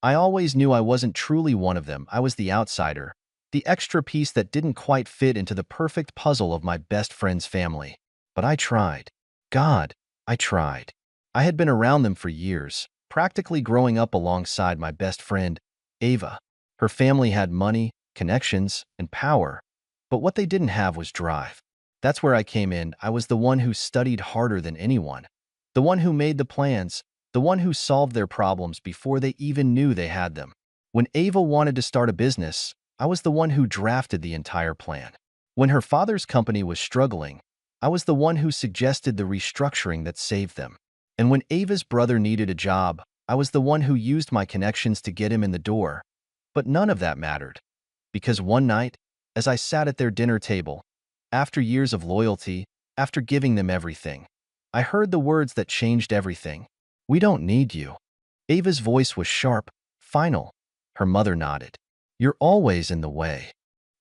I always knew I wasn't truly one of them. I was the outsider, the extra piece that didn't quite fit into the perfect puzzle of my best friend's family. But I tried. God, I tried. I had been around them for years, practically growing up alongside my best friend, Ava. Her family had money, connections, and power, but what they didn't have was drive. That's where I came in. I was the one who studied harder than anyone, the one who made the plans, the one who solved their problems before they even knew they had them. When Ava wanted to start a business, I was the one who drafted the entire plan. When her father's company was struggling, I was the one who suggested the restructuring that saved them. And when Ava's brother needed a job, I was the one who used my connections to get him in the door. But none of that mattered, because one night, as I sat at their dinner table, after years of loyalty, after giving them everything, I heard the words that changed everything. "We don't need you." Ava's voice was sharp, final. Her mother nodded. "You're always in the way."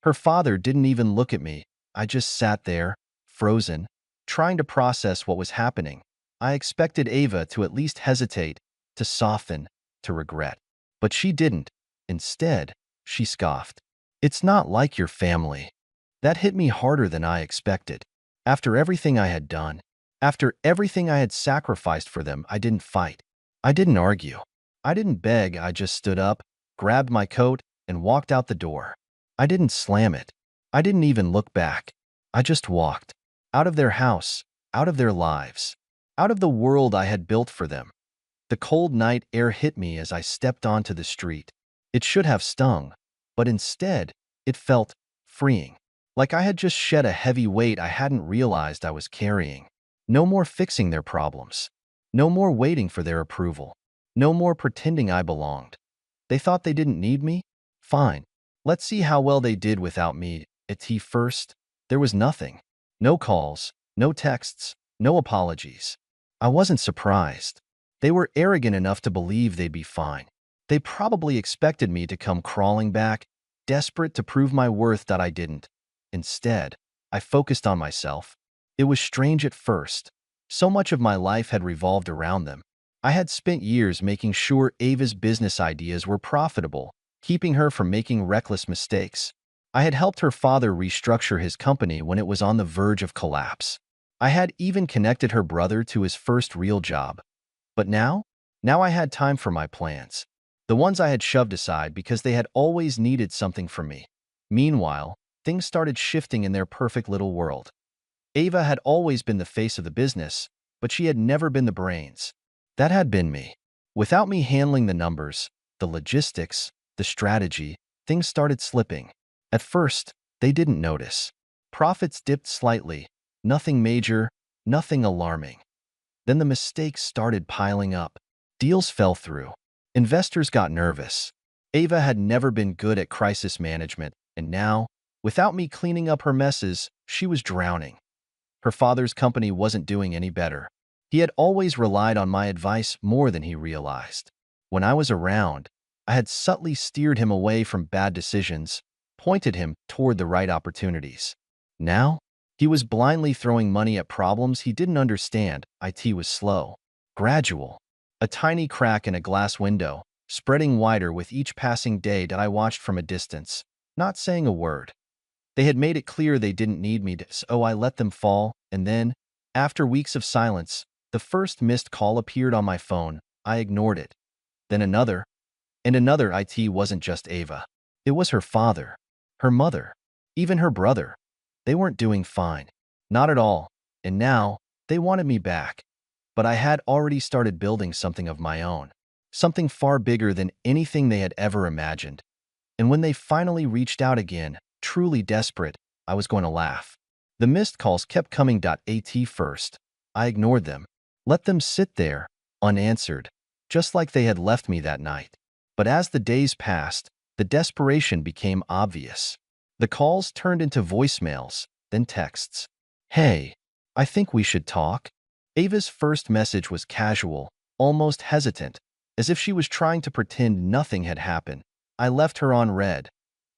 Her father didn't even look at me. I just sat there, frozen, trying to process what was happening. I expected Ava to at least hesitate, to soften, to regret. But she didn't. Instead, she scoffed. "It's not like your family." That hit me harder than I expected. After everything I had done, after everything I had sacrificed for them, I didn't fight. I didn't argue. I didn't beg. I just stood up, grabbed my coat, and walked out the door. I didn't slam it. I didn't even look back. I just walked. Out of their house, out of their lives, out of the world I had built for them. The cold night air hit me as I stepped onto the street. It should have stung, but instead, it felt freeing. Like I had just shed a heavy weight I hadn't realized I was carrying. No more fixing their problems. No more waiting for their approval. No more pretending I belonged. They thought they didn't need me? Fine. Let's see how well they did without me. At first, there was nothing. No calls, no texts, no apologies. I wasn't surprised. They were arrogant enough to believe they'd be fine. They probably expected me to come crawling back, desperate to prove my worth that I didn't. Instead, I focused on myself. It was strange at first. So much of my life had revolved around them. I had spent years making sure Ava's business ideas were profitable, keeping her from making reckless mistakes. I had helped her father restructure his company when it was on the verge of collapse. I had even connected her brother to his first real job. But now I had time for my plans. The ones I had shoved aside because they had always needed something from me. Meanwhile, things started shifting in their perfect little world. Ava had always been the face of the business, but she had never been the brains. That had been me. Without me handling the numbers, the logistics, the strategy, things started slipping. At first, they didn't notice. Profits dipped slightly, nothing major, nothing alarming. Then the mistakes started piling up. Deals fell through. Investors got nervous. Ava had never been good at crisis management, and now, without me cleaning up her messes, she was drowning. Her father's company wasn't doing any better. He had always relied on my advice more than he realized. When I was around, I had subtly steered him away from bad decisions, pointed him toward the right opportunities. Now, he was blindly throwing money at problems he didn't understand. IT was slow, gradual, a tiny crack in a glass window, spreading wider with each passing day that I watched from a distance, not saying a word. They had made it clear they didn't need me, so I let them fall, and then, after weeks of silence, the first missed call appeared on my phone. I ignored it. Then another, and another. IT wasn't just Ava. It was her father, her mother, even her brother. They weren't doing fine. Not at all. And now, they wanted me back. But I had already started building something of my own. Something far bigger than anything they had ever imagined. And when they finally reached out again, truly desperate, I was going to laugh. The missed calls kept coming. At first, I ignored them. Let them sit there, unanswered, just like they had left me that night. But as the days passed, the desperation became obvious. The calls turned into voicemails, then texts. "Hey, I think we should talk." Ava's first message was casual, almost hesitant, as if she was trying to pretend nothing had happened. I left her on read.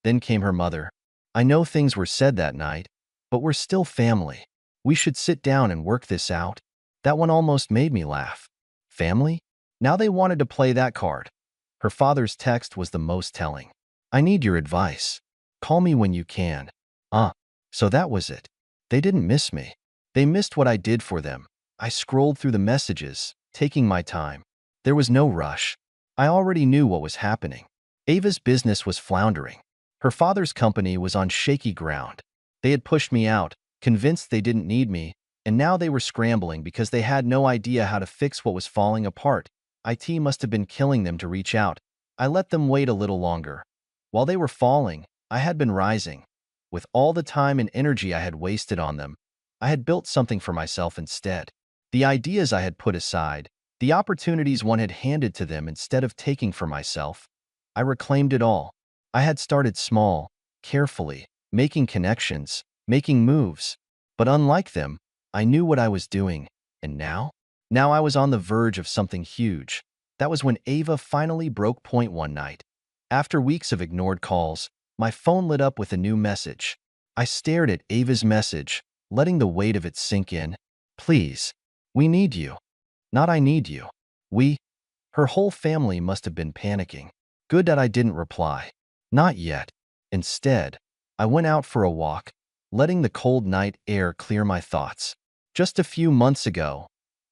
Then came her mother. "I know things were said that night, but we're still family. We should sit down and work this out." That one almost made me laugh. Family? Now they wanted to play that card. Her father's text was the most telling. I need your advice. Call me when you can. Ah, so that was it. They didn't miss me. They missed what I did for them. I scrolled through the messages, taking my time. There was no rush. I already knew what was happening. Ava's business was floundering. Her father's company was on shaky ground. They had pushed me out, convinced they didn't need me, and now they were scrambling because they had no idea how to fix what was falling apart. IT must have been killing them to reach out. I let them wait a little longer. While they were falling, I had been rising. With all the time and energy I had wasted on them, I had built something for myself instead. The ideas I had put aside, the opportunities one had handed to them instead of taking for myself, I reclaimed it all. I had started small, carefully, making connections, making moves. But unlike them, I knew what I was doing. And now? Now I was on the verge of something huge. That was when Ava finally broke point one night. After weeks of ignored calls, my phone lit up with a new message. I stared at Ava's message, letting the weight of it sink in. Please, we need you. Not I need you. We. Her whole family must have been panicking. Good that I didn't reply. Not yet. Instead, I went out for a walk, letting the cold night air clear my thoughts. Just a few months ago,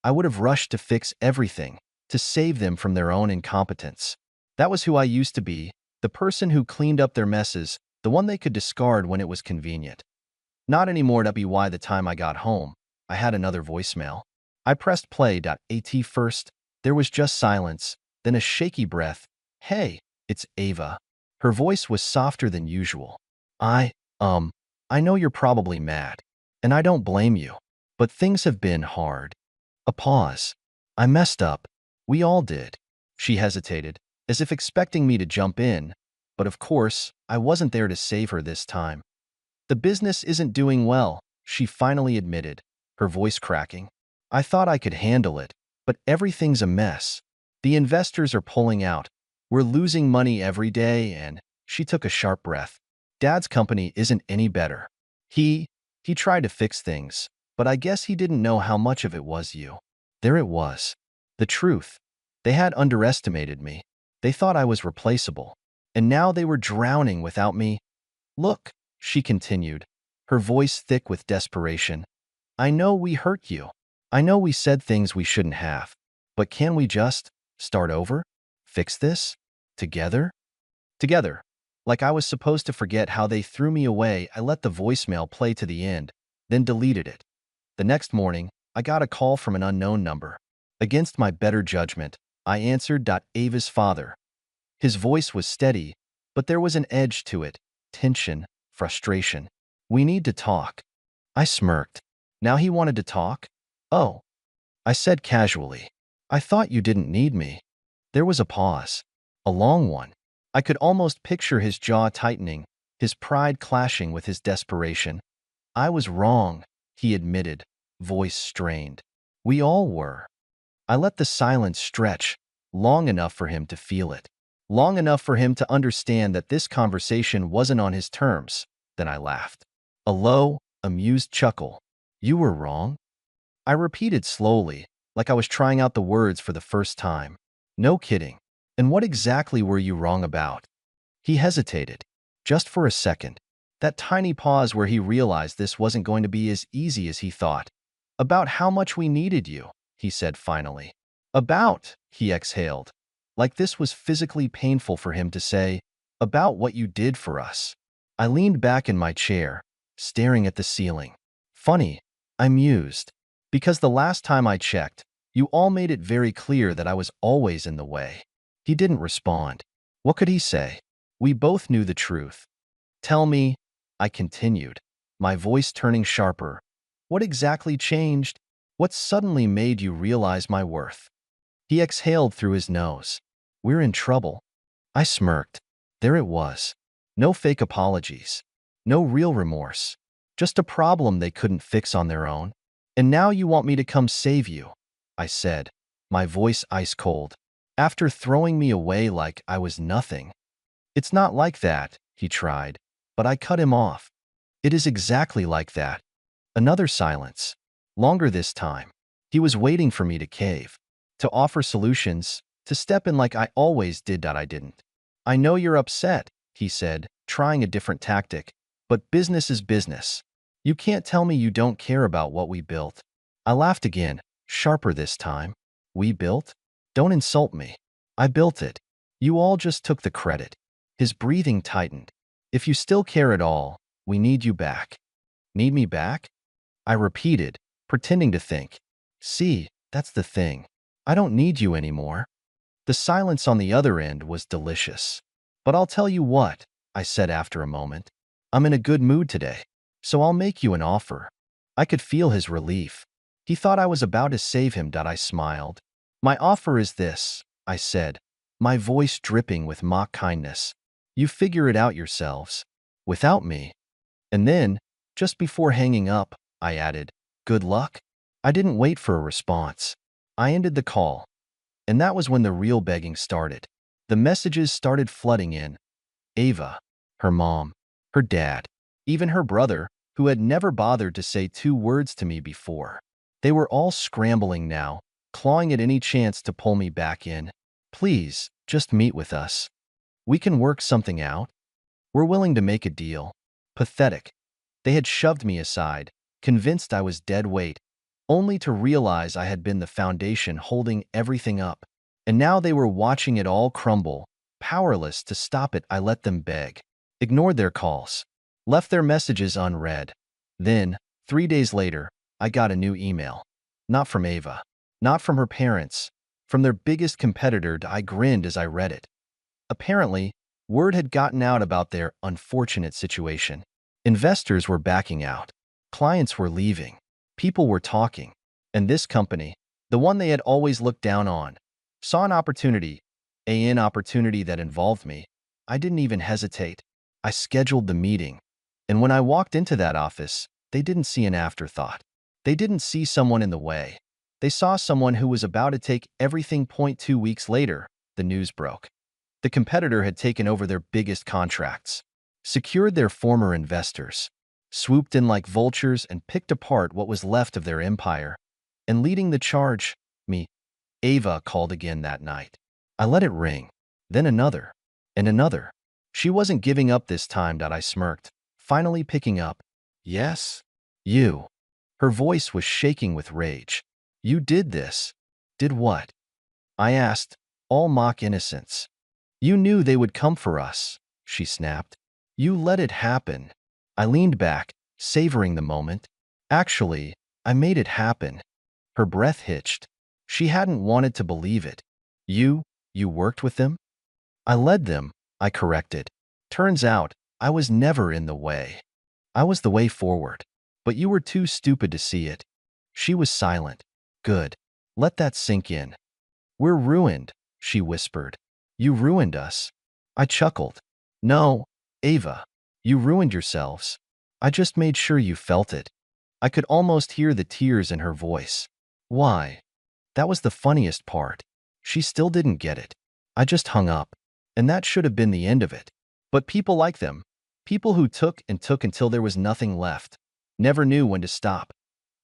I would have rushed to fix everything, to save them from their own incompetence. That was who I used to be, the person who cleaned up their messes, the one they could discard when it was convenient. Not anymore. By the time I got home, I had another voicemail. I pressed play.at first. There was just silence, then a shaky breath. Hey, it's Ava. Her voice was softer than usual. I know you're probably mad, and I don't blame you, but things have been hard. A pause. I messed up. We all did. She hesitated, as if expecting me to jump in, but of course, I wasn't there to save her this time. The business isn't doing well, she finally admitted, her voice cracking. I thought I could handle it, but everything's a mess. The investors are pulling out. We're losing money every day, and she took a sharp breath. Dad's company isn't any better. He tried to fix things, but I guess he didn't know how much of it was you. There it was. The truth. They had underestimated me. They thought I was replaceable. And now they were drowning without me. Look, she continued, her voice thick with desperation. I know we hurt you. I know we said things we shouldn't have. But can we just start over? Fix this? Together? Together. Like I was supposed to forget how they threw me away. I let the voicemail play to the end, then deleted it. The next morning, I got a call from an unknown number. Against my better judgment, I answered. Ava's father. His voice was steady, but there was an edge to it, tension, frustration. We need to talk. I smirked. Now he wanted to talk? Oh. I said casually. I thought you didn't need me. There was a pause. A long one. I could almost picture his jaw tightening, his pride clashing with his desperation. I was wrong, he admitted, voice strained. We all were. I let the silence stretch, long enough for him to feel it. Long enough for him to understand that this conversation wasn't on his terms. Then I laughed. A low, amused chuckle. You were wrong? I repeated slowly, like I was trying out the words for the first time. No kidding. And what exactly were you wrong about? He hesitated, just for a second. That tiny pause where he realized this wasn't going to be as easy as he thought. About how much we needed you, he said finally. About, he exhaled. Like this was physically painful for him to say, about what you did for us. I leaned back in my chair, staring at the ceiling. Funny, I mused. Because the last time I checked, you all made it very clear that I was always in the way. He didn't respond. What could he say? We both knew the truth. Tell me, I continued, my voice turning sharper. What exactly changed? What suddenly made you realize my worth? He exhaled through his nose. We're in trouble. I smirked. There it was. No fake apologies. No real remorse. Just a problem they couldn't fix on their own. And now you want me to come save you, I said, my voice ice cold. After throwing me away like I was nothing. It's not like that, he tried, but I cut him off. It is exactly like that. Another silence. Longer this time. He was waiting for me to cave, to offer solutions, To step in like I always did that I didn't. I know you're upset, he said, trying a different tactic, but business is business. You can't tell me you don't care about what we built. I laughed again, sharper this time. We built? Don't insult me. I built it. You all just took the credit. His breathing tightened. If you still care at all, we need you back. Need me back? I repeated, pretending to think. See, that's the thing. I don't need you anymore. The silence on the other end was delicious. But I'll tell you what, I said after a moment. I'm in a good mood today, so I'll make you an offer. I could feel his relief. He thought I was about to save him. I smiled. My offer is this, I said, my voice dripping with mock kindness. You figure it out yourselves. Without me. And then, just before hanging up, I added, good luck? I didn't wait for a response. I ended the call. And that was when the real begging started. The messages started flooding in. Ava, her mom, her dad, even her brother, who had never bothered to say 2 words to me before. They were all scrambling now, clawing at any chance to pull me back in. Please, just meet with us. We can work something out. We're willing to make a deal. Pathetic. They had shoved me aside, convinced I was dead weight, only to realize I had been the foundation holding everything up. And now they were watching it all crumble. Powerless to stop it, I let them beg. Ignored their calls. Left their messages unread. Then, 3 days later, I got a new email. Not from Ava. Not from her parents. From their biggest competitor. I grinned as I read it. Apparently, word had gotten out about their unfortunate situation. Investors were backing out. Clients were leaving. People were talking. And this company, the one they had always looked down on, saw an opportunity, an opportunity that involved me. I didn't even hesitate. I scheduled the meeting. And when I walked into that office, they didn't see an afterthought. They didn't see someone in the way. They saw someone who was about to take everything. 2 weeks later, the news broke. The competitor had taken over their biggest contracts, secured their former investors, swooped in like vultures and picked apart what was left of their empire. And leading the charge, me. Ava called again that night. I let it ring. Then another. And another. She wasn't giving up this time. I smirked, finally picking up. Yes? You. Her voice was shaking with rage. You did this. Did what? I asked, all mock innocence. You knew they would come for us, she snapped. You let it happen. I leaned back, savoring the moment. Actually, I made it happen. Her breath hitched. She hadn't wanted to believe it. You worked with them? I led them, I corrected. Turns out, I was never in the way. I was the way forward. But you were too stupid to see it. She was silent. Good. Let that sink in. We're ruined, she whispered. You ruined us. I chuckled. No, Ava. You ruined yourselves. I just made sure you felt it. I could almost hear the tears in her voice. Why? That was the funniest part. She still didn't get it. I just hung up. And that should have been the end of it. But people like them, people who took and took until there was nothing left, never knew when to stop.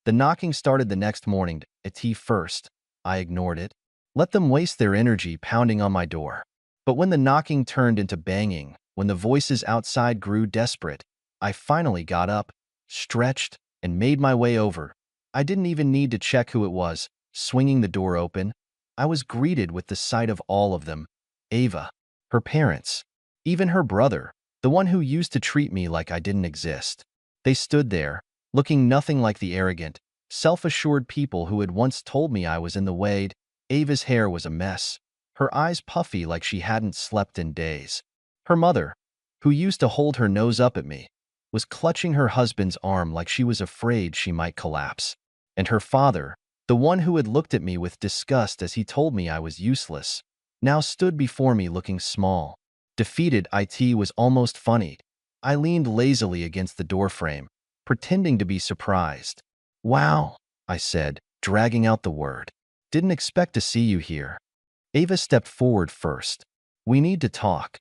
The knocking started the next morning. At tea first. I ignored it. Let them waste their energy pounding on my door. But when the knocking turned into banging, when the voices outside grew desperate, I finally got up, stretched, and made my way over. I didn't even need to check who it was. Swinging the door open, I was greeted with the sight of all of them. Ava, her parents, even her brother, the one who used to treat me like I didn't exist. They stood there, looking nothing like the arrogant, self-assured people who had once told me I was in the way. Ava's hair was a mess, her eyes puffy like she hadn't slept in days. Her mother, who used to hold her nose up at me, was clutching her husband's arm like she was afraid she might collapse. And her father, the one who had looked at me with disgust as he told me I was useless, now stood before me looking small. Defeated. It was almost funny. I leaned lazily against the doorframe, pretending to be surprised. Wow, I said, dragging out the word. Didn't expect to see you here. Ava stepped forward first. We need to talk.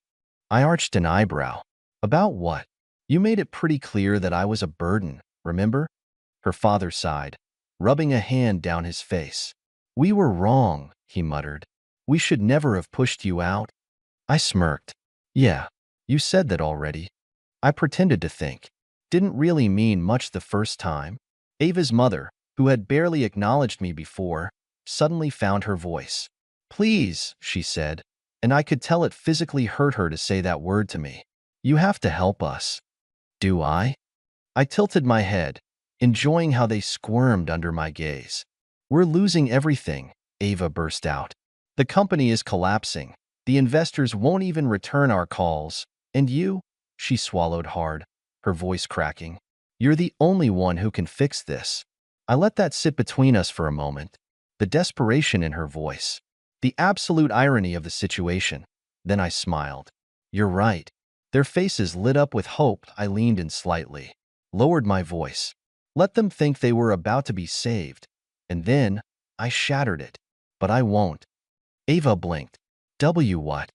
I arched an eyebrow. About what? You made it pretty clear that I was a burden, remember? Her father sighed, rubbing a hand down his face. We were wrong, he muttered. We should never have pushed you out. I smirked. Yeah, you said that already. I pretended to think. Didn't really mean much the first time. Ava's mother, who had barely acknowledged me before, suddenly found her voice. Please, she said, and I could tell it physically hurt her to say that word to me. You have to help us. Do I? I tilted my head, enjoying how they squirmed under my gaze. We're losing everything, Ava burst out. The company is collapsing. The investors won't even return our calls. And you? She swallowed hard, her voice cracking. You're the only one who can fix this. I let that sit between us for a moment, the desperation in her voice, the absolute irony of the situation. Then I smiled. You're right. Their faces lit up with hope. I leaned in slightly, lowered my voice. Let them think they were about to be saved. And then I shattered it. But I won't. Ava blinked. What?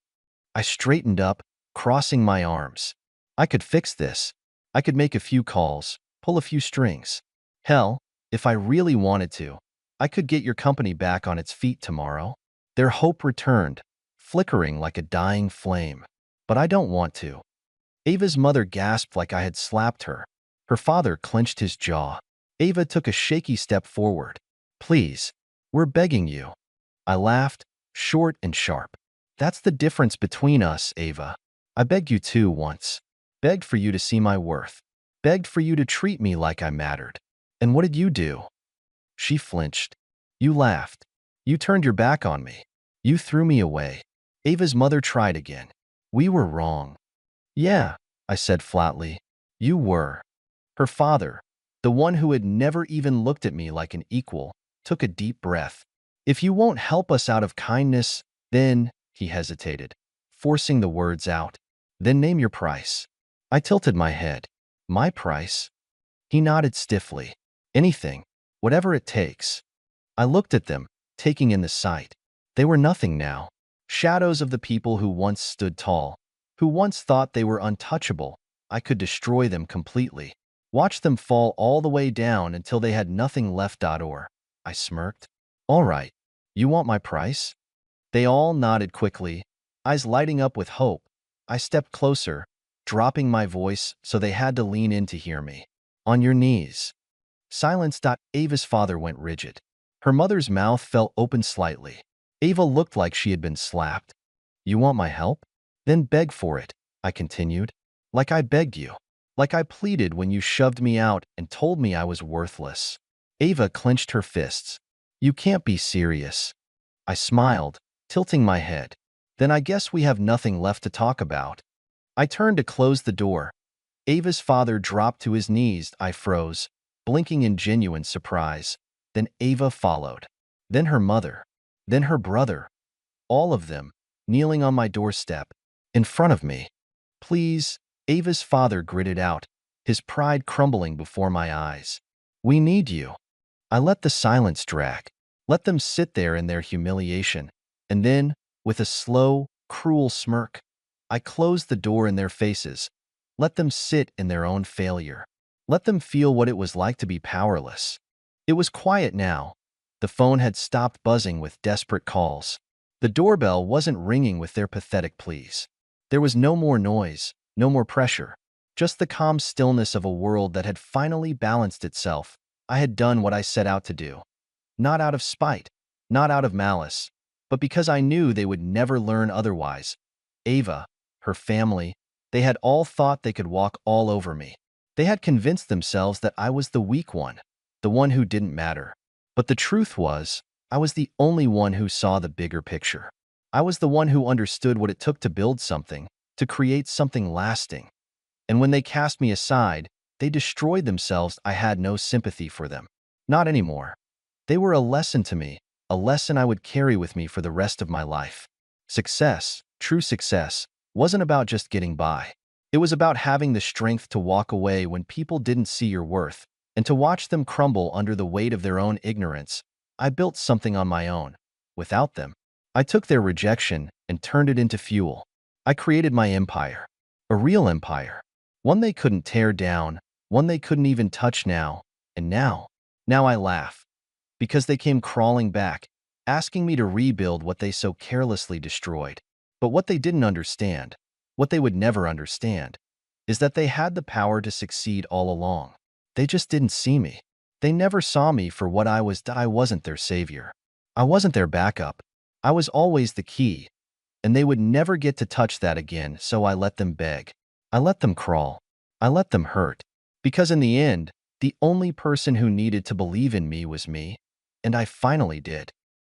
I straightened up, crossing my arms. I could fix this. I could make a few calls, pull a few strings. Hell, if I really wanted to, I could get your company back on its feet tomorrow. Their hope returned, flickering like a dying flame. But I don't want to. Ava's mother gasped like I had slapped her. Her father clenched his jaw. Ava took a shaky step forward. Please, we're begging you. I laughed, short and sharp. That's the difference between us, Ava. I begged you too once. Begged for you to see my worth. Begged for you to treat me like I mattered. And what did you do? She flinched. You laughed. You turned your back on me. You threw me away. Ava's mother tried again. We were wrong. Yeah, I said flatly. You were. Her father, the one who had never even looked at me like an equal, took a deep breath. If you won't help us out of kindness, then, he hesitated, forcing the words out, then name your price. I tilted my head. My price? He nodded stiffly. Anything, whatever it takes. I looked at them, taking in the sight. They were nothing now. Shadows of the people who once stood tall, who once thought they were untouchable. I could destroy them completely. Watch them fall all the way down until they had nothing left. Or, I smirked. All right, you want my price? They all nodded quickly, eyes lighting up with hope. I stepped closer, dropping my voice so they had to lean in to hear me. On your knees. Silence. Ava's father went rigid. Her mother's mouth fell open slightly. Ava looked like she had been slapped. You want my help? Then beg for it, I continued. Like I begged you. Like I pleaded when you shoved me out and told me I was worthless. Ava clenched her fists. You can't be serious. I smiled, tilting my head. Then I guess we have nothing left to talk about. I turned to close the door. Ava's father dropped to his knees. I froze, blinking in genuine surprise. Then Ava followed. Then her mother. Then her brother. All of them, kneeling on my doorstep, in front of me. Please, Ava's father gritted out, his pride crumbling before my eyes. We need you. I let the silence drag. Let them sit there in their humiliation. And then, with a slow, cruel smirk, I closed the door in their faces. Let them sit in their own failure. Let them feel what it was like to be powerless. It was quiet now. The phone had stopped buzzing with desperate calls. The doorbell wasn't ringing with their pathetic pleas. There was no more noise, no more pressure. Just the calm stillness of a world that had finally balanced itself. I had done what I set out to do. Not out of spite, not out of malice, but because I knew they would never learn otherwise. Ava, her family, they had all thought they could walk all over me. They had convinced themselves that I was the weak one, the one who didn't matter. But the truth was, I was the only one who saw the bigger picture. I was the one who understood what it took to build something, to create something lasting. And when they cast me aside, they destroyed themselves. I had no sympathy for them. Not anymore. They were a lesson to me, a lesson I would carry with me for the rest of my life. Success, true success, wasn't about just getting by. It was about having the strength to walk away when people didn't see your worth, and to watch them crumble under the weight of their own ignorance. I built something on my own. Without them, I took their rejection and turned it into fuel. I created my empire. A real empire. One they couldn't tear down, one they couldn't even touch now. And now I laugh. Because they came crawling back. asking me to rebuild what they so carelessly destroyed. But what they didn't understand, what they would never understand, is that they had the power to succeed all along. They just didn't see me. They never saw me for what I was. I wasn't their savior. I wasn't their backup. I was always the key, and they would never get to touch that again, so I let them beg. I let them crawl. I let them hurt. Because in the end, the only person who needed to believe in me was me, and I finally did.